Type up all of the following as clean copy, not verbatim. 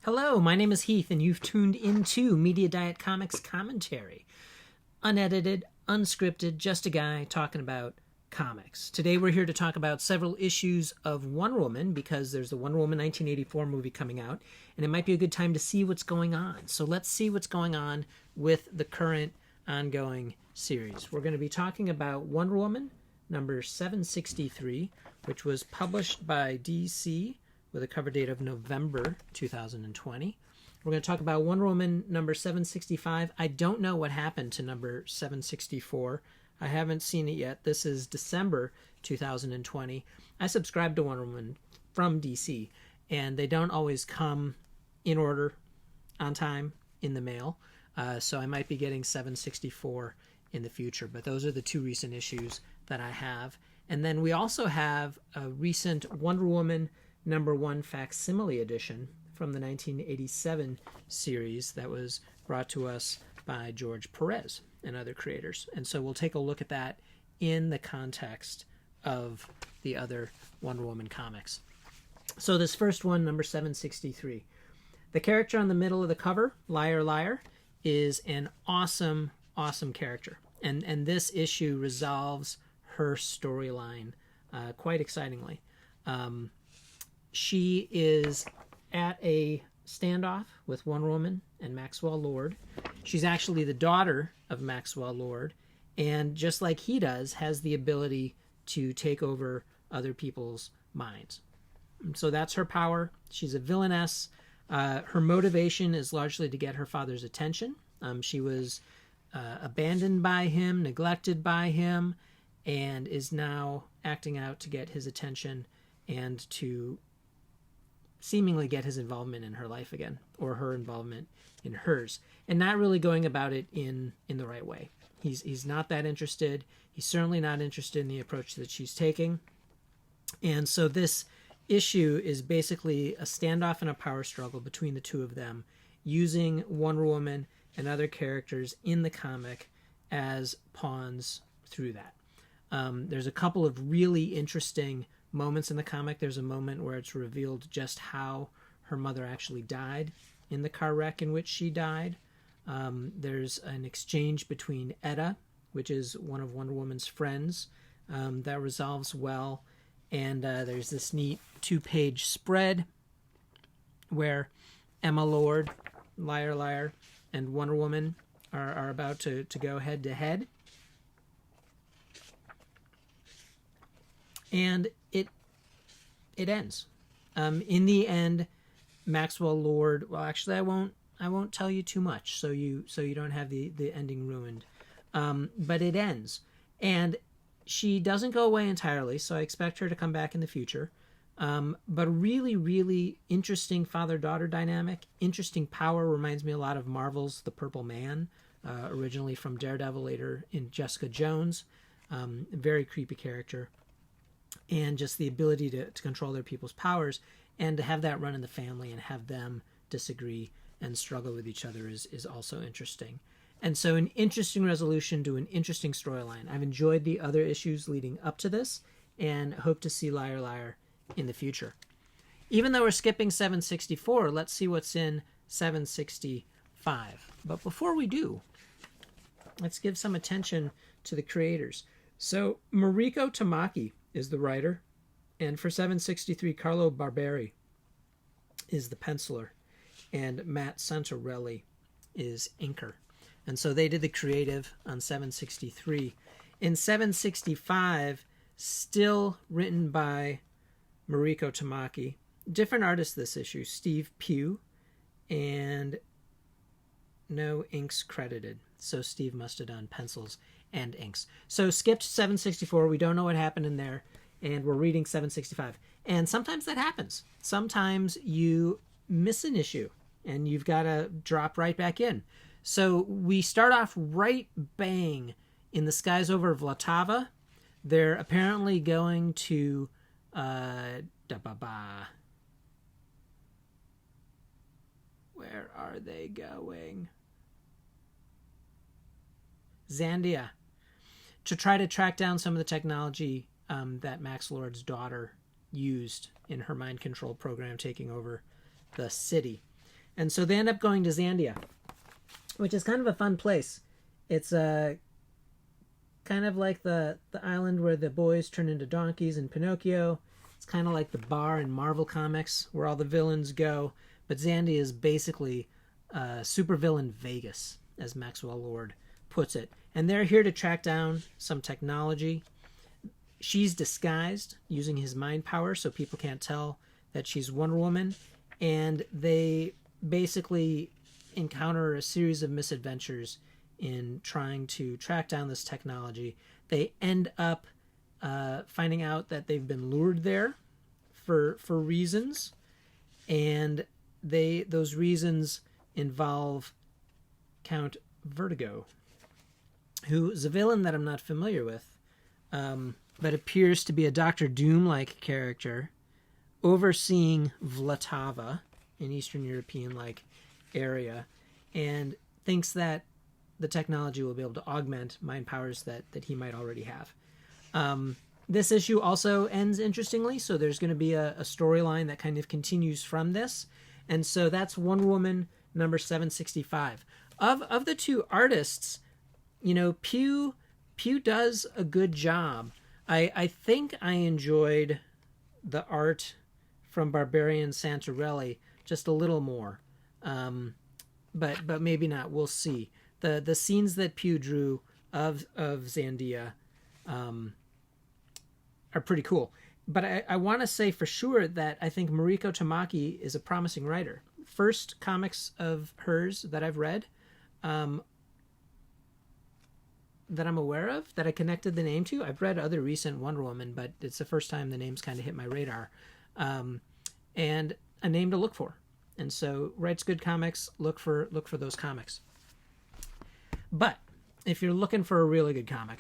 Hello, my name is Heath, and you've tuned into Media Diet Comics Commentary. Unedited, unscripted, just a guy talking about comics. Today we're here to talk about several issues of Wonder Woman, because there's the Wonder Woman 1984 movie coming out, and it might be a good time to see what's going on. So let's see what's going on with the current ongoing series. We're going to be talking about Wonder Woman number 763, which was published by DC with a cover date of November 2020. We're going to talk about Wonder Woman number 765. I don't know what happened to number 764. I haven't seen it yet. This is December 2020. I subscribe to Wonder Woman from DC, and they don't always come in order on time in the mail. So I might be getting 764 in the future, but those are the two recent issues that I have. And then we also have a recent Wonder Woman number 1 Facsimile Edition from the 1987 series that was brought to us by George Perez and other creators. And so we'll take a look at that in the context of the other Wonder Woman comics. So this first one, number 763. The character on the middle of the cover, Liar Liar, is an awesome character. And this issue resolves her storyline quite excitingly. She is at a standoff with Wonder Woman and Maxwell Lord. She's actually the daughter of Maxwell Lord, and just like he does, has the ability to take over other people's minds. So that's her power. She's a villainess. Her motivation is largely to get her father's attention. She was abandoned by him, neglected by him, and is now acting out to get his attention and to seemingly get his involvement in her life again, or her involvement in hers, and not really going about it in the right way. He's not that interested. He's certainly not interested in the approach that she's taking. And so this issue is basically a standoff and a power struggle between the two of them, using Wonder Woman and other characters in the comic as pawns through that. There's a couple of really interesting moments in the comic. There's a moment where it's revealed just how her mother actually died in the car wreck in which she died. There's an exchange between Etta, which is one of Wonder Woman's friends, that resolves well. And there's this neat 2-page spread where Emma Lord, Liar Liar, and Wonder Woman are about to go head to head. And it ends. In the end, Maxwell Lord. Well, actually, I won't tell you too much, so you don't have the ending ruined. But it ends, and she doesn't go away entirely. So I expect her to come back in the future. But a really interesting father-daughter dynamic. Interesting power. Reminds me a lot of Marvel's The Purple Man, originally from Daredevil, later in Jessica Jones. Very creepy character. And just the ability to control their people's powers, and to have that run in the family and have them disagree and struggle with each other is also interesting. And so an interesting resolution to an interesting storyline. I've enjoyed the other issues leading up to this, and hope to see Liar Liar in the future. Even though we're skipping 764, let's see what's in 765. But before we do, let's give some attention to the creators. So Mariko Tamaki is the writer, and for 763, Carlo Barberi is the penciler, and Matt Santorelli is inker. And so they did the creative on 763. In 765, still written by Mariko Tamaki. Different artist this issue, Steve Pugh, and no inks credited. So Steve must have done pencils and inks. So skipped 764. We don't know what happened in there, and we're reading 765. And sometimes that happens. Sometimes you miss an issue, and you've got to drop right back in. So we start off right bang in the skies over Vltava. They're apparently going to where are they going? Zandia, to try to track down some of the technology that Max Lord's daughter used in her mind control program taking over the city. And so they end up going to Zandia, which is kind of a fun place. It's kind of like the island where the boys turn into donkeys in Pinocchio. It's kind of like the bar in Marvel Comics where all the villains go. But Zandia is basically supervillain Vegas, as Maxwell Lord puts it. And they're here to track down some technology. She's disguised using his mind power so people can't tell that she's Wonder Woman. And they basically encounter a series of misadventures in trying to track down this technology. They end up finding out that they've been lured there for reasons, and those reasons involve Count Vertigo, who is a villain that I'm not familiar with, but appears to be a Doctor Doom-like character overseeing Vlatava, an Eastern European-like area, and thinks that the technology will be able to augment mind powers that he might already have. This issue also ends interestingly, so there's going to be a storyline that kind of continues from this. And so that's Wonder Woman number 765. Of the two artists, you know, Pugh does a good job. I think I enjoyed the art from Barbarian Santarelli just a little more. But maybe not. We'll see. The scenes that Pugh drew of Zandia are pretty cool. But I want to say for sure that I think Mariko Tamaki is a promising writer. First comics of hers that I've read, that I'm aware of, that I connected the name to. I've read other recent Wonder Woman, but it's the first time the names kind of hit my radar. And a name to look for. And so writes good comics, look for those comics. But if you're looking for a really good comic,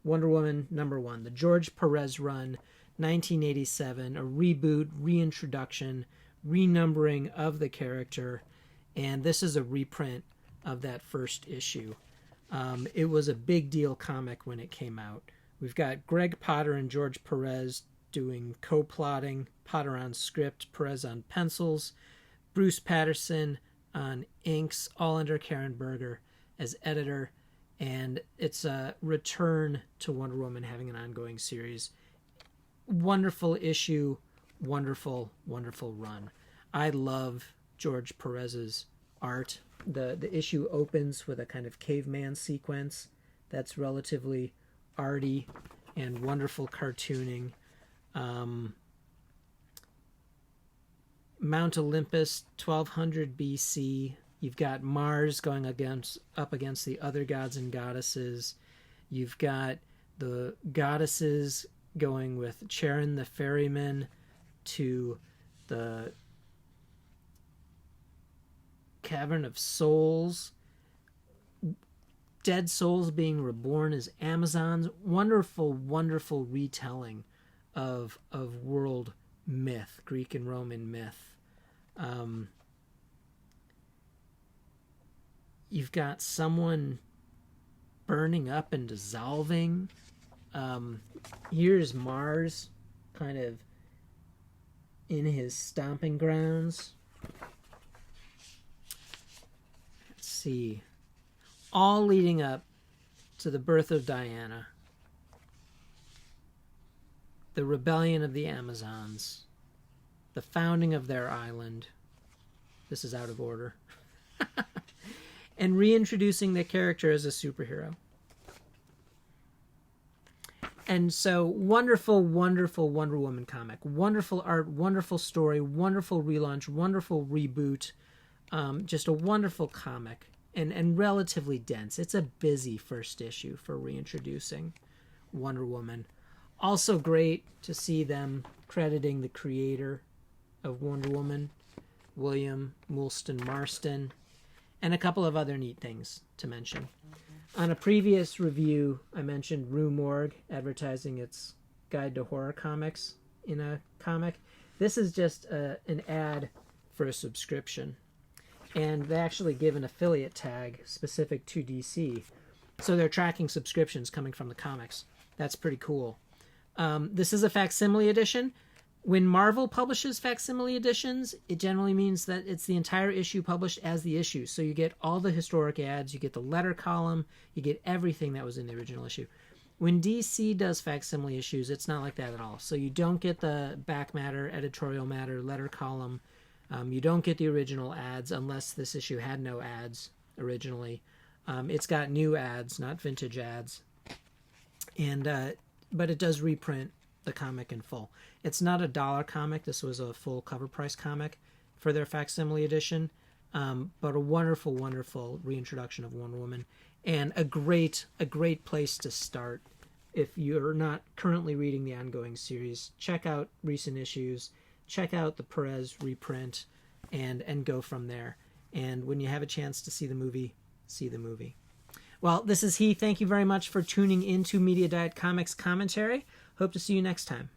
Wonder Woman number 1, the George Perez run, 1987, a reboot, reintroduction, renumbering of the character, and this is a reprint of that first issue. It was a big deal comic when it came out. We've got Greg Potter and George Perez doing co-plotting, Potter on script, Perez on pencils, Bruce Patterson on inks, all under Karen Berger as editor, and it's a return to Wonder Woman having an ongoing series. Wonderful issue, wonderful run. I love George Perez's art. The issue opens with a kind of caveman sequence that's relatively arty and wonderful cartooning. Mount Olympus, 1200 BC. You've got Mars going up against the other gods and goddesses. You've got the goddesses going with Charon the ferryman to the Cavern of Souls. Dead souls being reborn as Amazons. Wonderful retelling of world myth, Greek and Roman myth. You've got someone burning up and dissolving. Here's Mars kind of in his stomping grounds. Let's see. All leading up to the birth of Diana, the rebellion of the Amazons, the founding of their island. This is out of order. And reintroducing the character as a superhero. And so wonderful Wonder Woman comic. Wonderful art, wonderful story, wonderful relaunch, wonderful reboot. Just a wonderful comic and relatively dense. It's a busy first issue for reintroducing Wonder Woman. Also great to see them crediting the creator of Wonder Woman, William Woolston Marston, and a couple of other neat things to mention. On a previous review, I mentioned Rue Morgue advertising its guide to horror comics in a comic. This is just an ad for a subscription. And they actually give an affiliate tag specific to DC. So they're tracking subscriptions coming from the comics. That's pretty cool. This is a Facsimile edition. When Marvel publishes facsimile editions, it generally means that it's the entire issue published as the issue. So you get all the historic ads, you get the letter column, you get everything that was in the original issue. When DC does facsimile issues, it's not like that at all. So you don't get the back matter, editorial matter, letter column. You don't get the original ads unless this issue had no ads originally. It's got new ads, not vintage ads. But it does reprint the comic in full. It's not a $1 comic. This was a full cover price comic for their facsimile edition. But a wonderful, wonderful reintroduction of Wonder Woman, and a great place to start if you're not currently reading the ongoing series. Check out recent issues, check out the Perez reprint, and go from there. And when you have a chance to see the movie, see the movie. Well, this is Heath. Thank you very much for tuning into Media Diet Comics Commentary. Hope to see you next time.